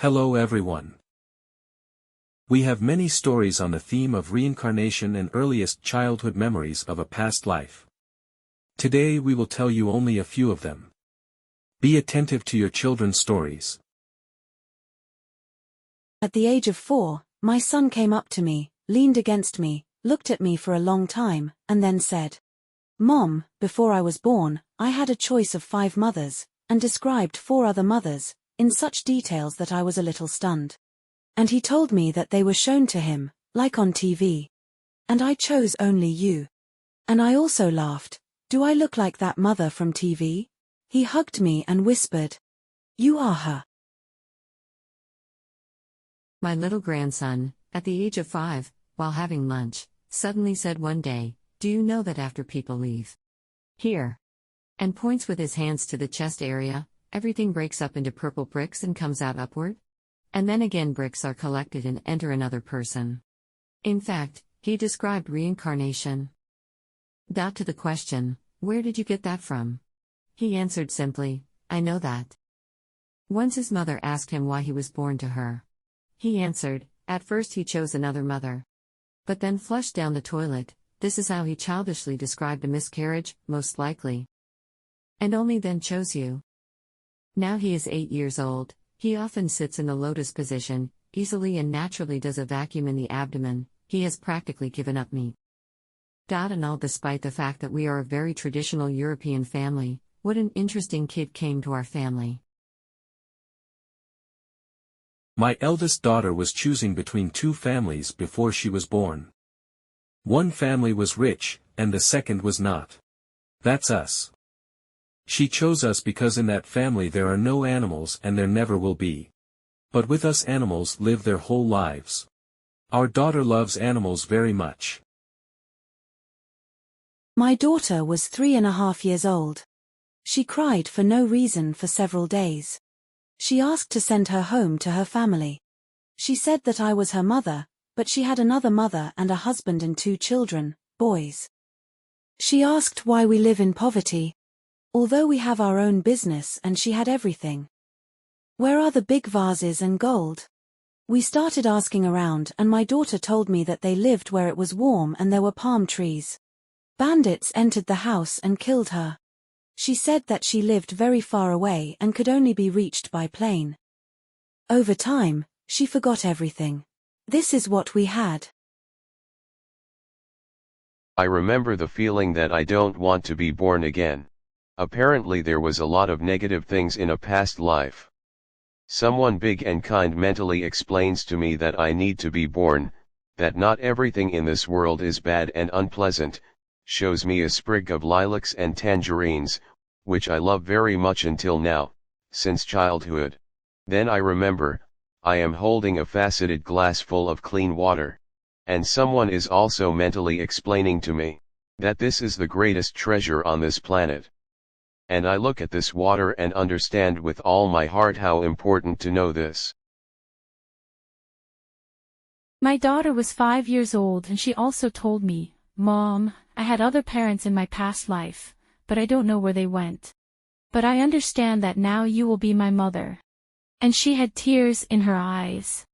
Hello everyone. We have many stories on the theme of reincarnation and earliest childhood memories of a past life. Today we will tell you only a few of them. Be attentive to your children's stories. At the age of 4, my son came up to me, leaned against me, looked at me for a long time, and then said, "Mom, before I was born, I had a choice of 5 mothers," and described 4 other mothers, in such details that I was a little stunned. And he told me that they were shown to him, like on TV. And I chose only you. And I also laughed. "Do I look like that mother from TV?" He hugged me and whispered, "You are her." My little grandson, at the age of 5, while having lunch, suddenly said one day, "Do you know that after people leave here," and points with his hands to the chest area, everything breaks up into purple bricks and comes out upward? And then again bricks are collected and enter another person. In fact, he described reincarnation. To the question, "Where did you get that from?" He answered simply, "I know that." Once his mother asked him why he was born to her. He answered, at first he chose another mother. But then flushed down the toilet. This is how he childishly described a miscarriage, most likely. And only then chose you. Now he is 8 years old. He often sits in the lotus position, easily and naturally does a vacuum in the abdomen. He has practically given up meat. And all despite the fact that we are a very traditional European family. What an interesting kid came to our family. My eldest daughter was choosing between 2 families before she was born. One family was rich, and the second was not. That's us. She chose us because in that family there are no animals and there never will be. But with us animals live their whole lives. Our daughter loves animals very much. My daughter was 3.5 years old. She cried for no reason for several days. She asked to send her home to her family. She said that I was her mother, but she had another mother and a husband and 2 children, boys. She asked why we live in poverty, although we have our own business, and she had everything. Where are the big vases and gold? We started asking around, and my daughter told me that they lived where it was warm and there were palm trees. Bandits entered the house and killed her. She said that she lived very far away and could only be reached by plane. Over time, she forgot everything. This is what we had. I remember the feeling that I don't want to be born again. Apparently there was a lot of negative things in a past life. Someone big and kind mentally explains to me that I need to be born, that not everything in this world is bad and unpleasant, shows me a sprig of lilacs and tangerines, which I love very much until now, since childhood. Then I remember, I am holding a faceted glass full of clean water. And someone is also mentally explaining to me, that this is the greatest treasure on this planet. And I look at this water and understand with all my heart how important to know this. My daughter was 5 years old and she also told me, "Mom, I had other parents in my past life, but I don't know where they went. But I understand that now you will be my mother." And she had tears in her eyes.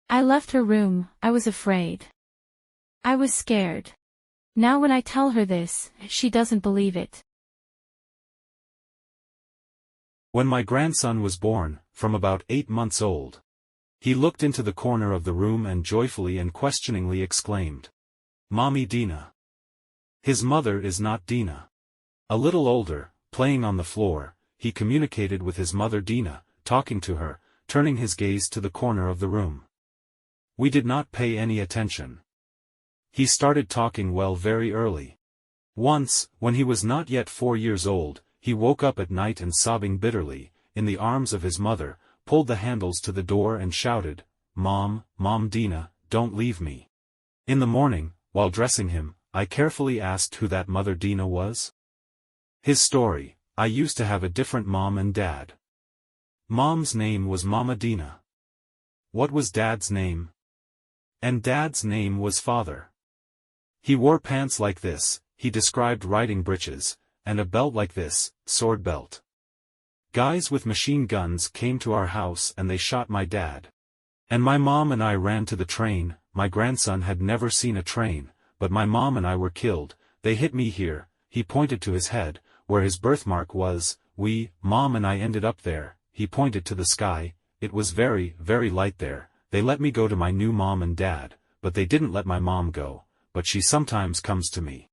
I left her room. I was afraid. I was scared. Now when I tell her this, she doesn't believe it. When my grandson was born, from about 8 months old, he looked into the corner of the room and joyfully and questioningly exclaimed, "Mommy Dina." His mother is not Dina. A little older, playing on the floor, he communicated with his mother Dina, talking to her, turning his gaze to the corner of the room. We did not pay any attention. He started talking well very early. Once, when he was not yet 4 years old, he woke up at night and sobbing bitterly, in the arms of his mother, pulled the handles to the door and shouted, "Mom, Mom Dina, don't leave me." In the morning, while dressing him, I carefully asked who that mother Dina was. His story: I used to have a different mom and dad. Mom's name was Mama Dina. What was Dad's name? And Dad's name was Father. He wore pants like this, he described riding breeches, and a belt like this, sword belt. Guys with machine guns came to our house and they shot my dad. And my mom and I ran to the train. My grandson had never seen a train, but my mom and I were killed. They hit me here," he pointed to his head, where his birthmark was. Mom and I ended up there," he pointed to the sky. "It was very, very light there. They let me go to my new mom and dad, but they didn't let my mom go, but she sometimes comes to me."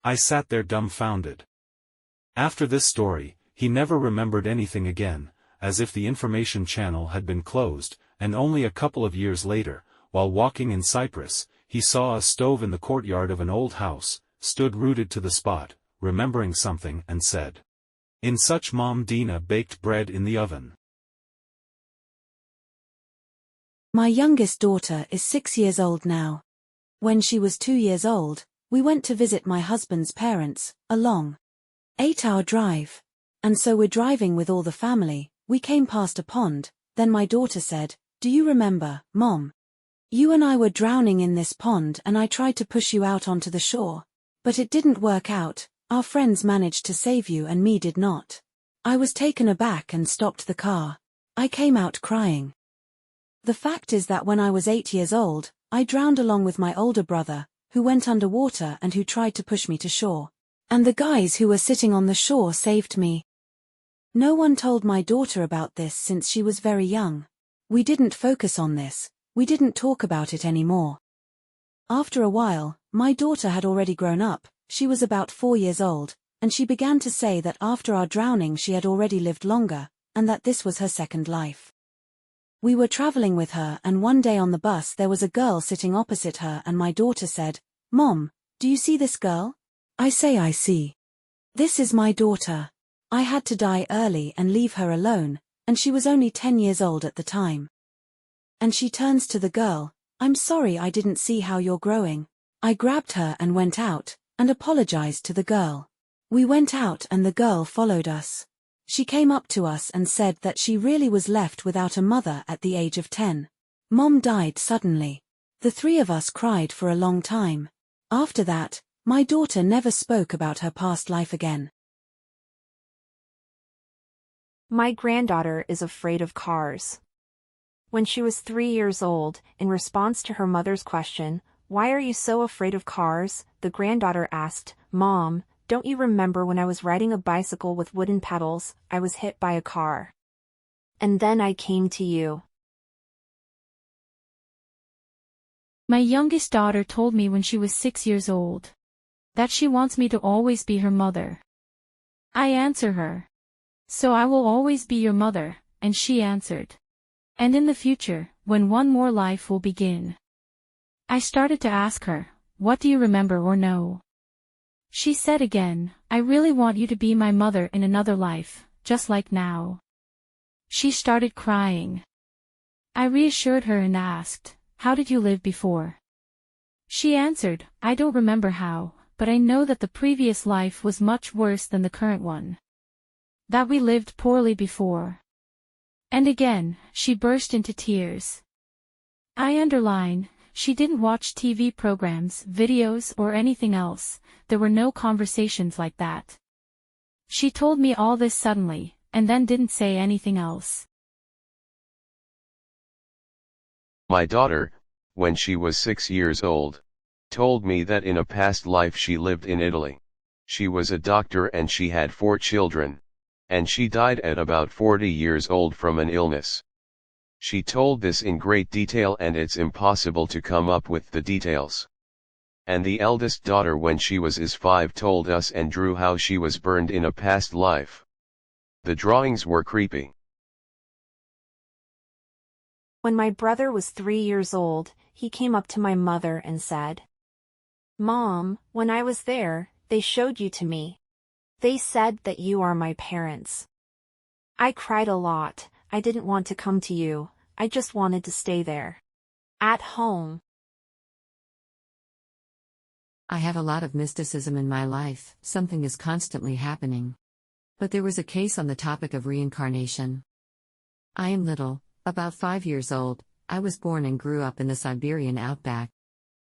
I sat there dumbfounded. After this story, he never remembered anything again, as if the information channel had been closed, and only a couple of years later, while walking in Cyprus, he saw a stove in the courtyard of an old house, stood rooted to the spot, remembering something, and said, "In such Mom Dina baked bread in the oven." My youngest daughter is 6 years old now. When she was 2 years old, we went to visit my husband's parents, a long 8-hour drive. And so we're driving with all the family, we came past a pond, then my daughter said, "Do you remember, Mom? You and I were drowning in this pond and I tried to push you out onto the shore. But it didn't work out, our friends managed to save you and me did not. I was taken aback and stopped the car. I came out crying. The fact is that when I was 8 years old, I drowned along with my older brother, who went underwater and who tried to push me to shore. And the guys who were sitting on the shore saved me." No one told my daughter about this since she was very young. We didn't focus on this, we didn't talk about it anymore. After a while, my daughter had already grown up, she was about 4 years old, and she began to say that after our drowning she had already lived longer, and that this was her second life. We were traveling with her and one day on the bus there was a girl sitting opposite her and my daughter said, "Mom, do you see this girl?" I say I see. This is my daughter. I had to die early and leave her alone, and she was only 10 years old at the time. And she turns to the girl, "I'm sorry I didn't see how you're growing." I grabbed her and went out, and apologized to the girl. We went out and the girl followed us. She came up to us and said that she really was left without a mother at the age of 10. Mom died suddenly. The three of us cried for a long time. After that, my daughter never spoke about her past life again. My granddaughter is afraid of cars. When she was 3 years old, in response to her mother's question, "Why are you so afraid of cars?" the granddaughter asked, "Mom, don't you remember when I was riding a bicycle with wooden pedals, I was hit by a car? And then I came to you." My youngest daughter told me when she was 6 years old that she wants me to always be her mother. I answer her, "So I will always be your mother," and she answered, "And in the future, when one more life will begin." I started to ask her, "What do you remember or know?" She said again, "I really want you to be my mother in another life, just like now." She started crying. I reassured her and asked, "How did you live before?" She answered, "I don't remember how, but I know that the previous life was much worse than the current one. That we lived poorly before." And again, she burst into tears. I underline, she didn't watch TV programs, videos, or anything else, there were no conversations like that. She told me all this suddenly, and then didn't say anything else. My daughter, when she was 6 years old, told me that in a past life she lived in Italy. She was a doctor and she had 4 children, and she died at about 40 years old from an illness. She told this in great detail and it's impossible to come up with the details. And the eldest daughter when she was 5 told us and drew how she was burned in a past life. The drawings were creepy. When my brother was 3 years old, he came up to my mother and said, "Mom, when I was there, they showed you to me. They said that you are my parents." I cried a lot, I didn't want to come to you, I just wanted to stay there. At home. I have a lot of mysticism in my life, something is constantly happening. But there was a case on the topic of reincarnation. I am little, about 5 years old, I was born and grew up in the Siberian outback.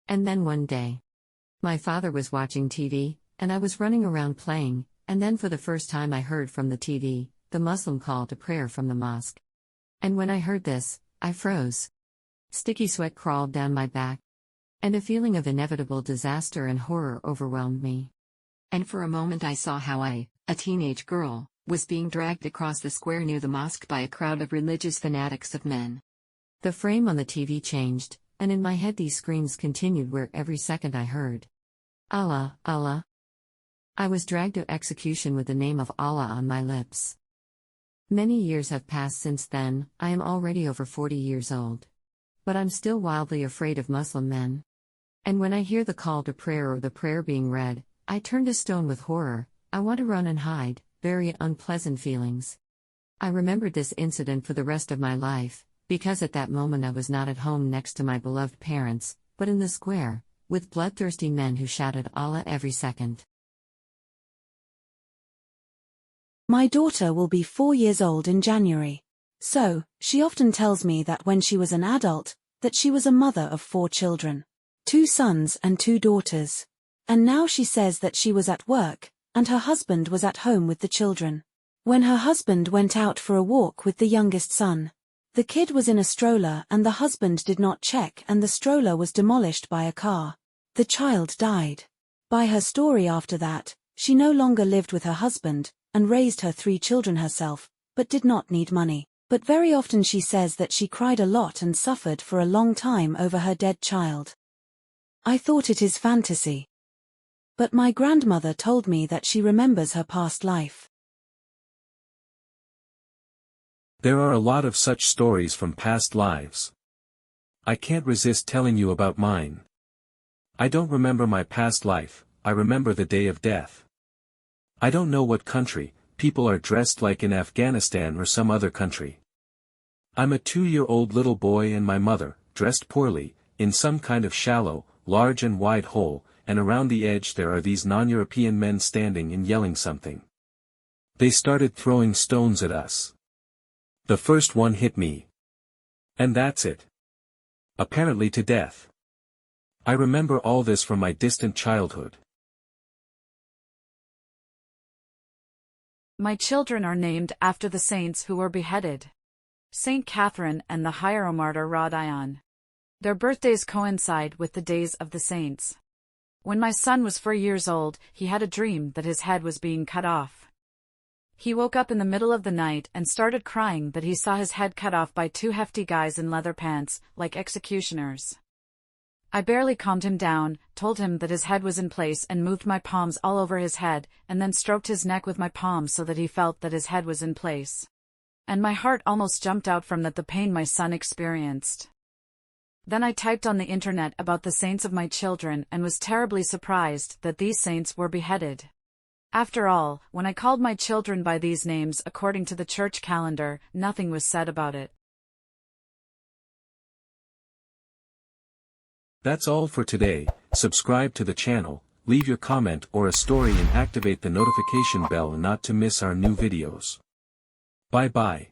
And then one day, my father was watching TV, and I was running around playing, and then for the first time I heard from the TV, the Muslim call to prayer from the mosque. And when I heard this, I froze. Sticky sweat crawled down my back. And a feeling of inevitable disaster and horror overwhelmed me. And for a moment I saw how I, a teenage girl, was being dragged across the square near the mosque by a crowd of religious fanatics of men. The frame on the TV changed, and in my head these screams continued where every second I heard, "Allah, Allah." I was dragged to execution with the name of Allah on my lips. Many years have passed since then. I am already over 40 years old. But I'm still wildly afraid of Muslim men. And when I hear the call to prayer or the prayer being read, I turn to stone with horror. I want to run and hide, very unpleasant feelings. I remembered this incident for the rest of my life, because at that moment I was not at home next to my beloved parents, but in the square, with bloodthirsty men who shouted Allah every second. My daughter will be 4 years old in January. So, she often tells me that when she was an adult, that she was a mother of 4 children. 2 sons and 2 daughters. And now she says that she was at work, and her husband was at home with the children. When her husband went out for a walk with the youngest son, the kid was in a stroller and the husband did not check and the stroller was demolished by a car. The child died. By her story after that, she no longer lived with her husband, and raised her 3 children herself, but did not need money. But very often she says that she cried a lot and suffered for a long time over her dead child. I thought it is fantasy. But my grandmother told me that she remembers her past life. There are a lot of such stories from past lives. I can't resist telling you about mine. I don't remember my past life, I remember the day of death. I don't know what country, people are dressed like in Afghanistan or some other country. I'm a 2-year-old little boy and my mother, dressed poorly, in some kind of shallow, large and wide hole, and around the edge there are these non-European men standing and yelling something. They started throwing stones at us. The first one hit me. And that's it. Apparently to death. I remember all this from my distant childhood. My children are named after the saints who were beheaded. Saint Catherine and the hieromartyr Rodion. Their birthdays coincide with the days of the saints. When my son was 4 years old, he had a dream that his head was being cut off. He woke up in the middle of the night and started crying that he saw his head cut off by 2 hefty guys in leather pants, like executioners. I barely calmed him down, told him that his head was in place and moved my palms all over his head, and then stroked his neck with my palms so that he felt that his head was in place. And my heart almost jumped out from the pain my son experienced. Then I typed on the internet about the saints of my children and was terribly surprised that these saints were beheaded. After all, when I called my children by these names according to the church calendar, nothing was said about it. That's all for today. Subscribe to the channel, leave your comment or a story and activate the notification bell not to miss our new videos. Bye bye.